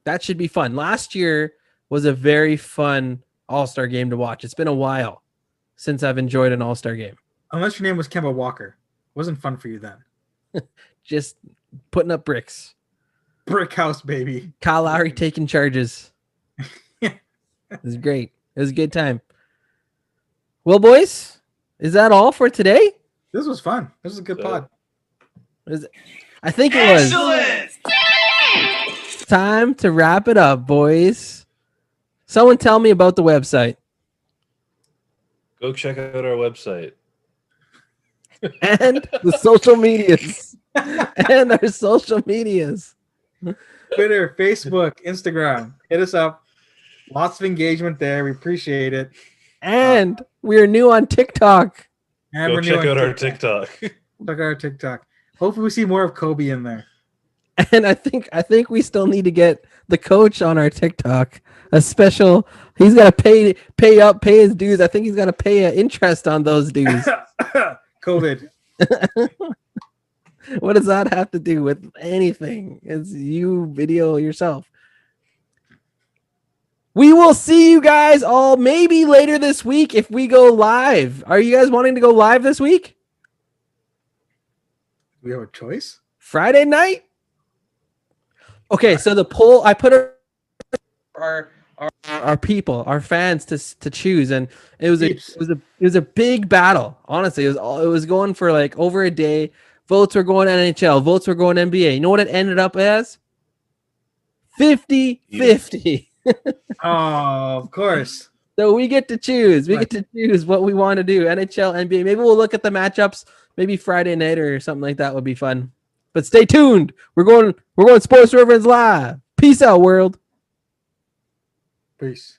[SPEAKER 1] that should be fun. Last year was a very fun All-Star game to watch. It's been a while since I've enjoyed an All-Star game.
[SPEAKER 3] Unless your name was Kemba Walker. It wasn't fun for you then.
[SPEAKER 1] Just putting up bricks.
[SPEAKER 3] Brick house, baby.
[SPEAKER 1] Kyle Lowry taking charges. It was great. It was a good time. Well, boys, is that all for today?
[SPEAKER 3] This was fun. This was a good pod.
[SPEAKER 1] I think it was. Excellent! It's time to wrap it up, boys. Someone tell me about the website.
[SPEAKER 2] Go check out our website.
[SPEAKER 1] And the social medias. And our social medias.
[SPEAKER 3] Twitter, Facebook, Instagram. Hit us up. Lots of engagement there. We appreciate it.
[SPEAKER 1] And we're new on TikTok.
[SPEAKER 3] And
[SPEAKER 2] Go check out our TikTok.
[SPEAKER 3] Check out our TikTok. Hopefully we see more of Kobe in there.
[SPEAKER 1] And I think we still need to get the coach on our TikTok. A special. He's got to pay his dues. I think he's got to pay interest on those dues.
[SPEAKER 3] COVID.
[SPEAKER 1] What does that have to do with anything? It's you video yourself. We will see you guys all maybe later this week if we go live. Are you guys wanting to go live this week?
[SPEAKER 3] We have a choice.
[SPEAKER 1] Friday night? Okay, so the poll I put our people, our fans to choose, and it was a big battle. Honestly, it was going for like over a day. Votes were going NHL, votes were going NBA. You know what it ended up as? 50-50.
[SPEAKER 3] Oh, of course.
[SPEAKER 1] So we get to choose. We get to choose what we want to do. NHL, NBA. Maybe we'll look at the matchups. Maybe Friday night or something like that would be fun. But stay tuned. We're going Sports Reverends live. Peace out, world.
[SPEAKER 3] Peace.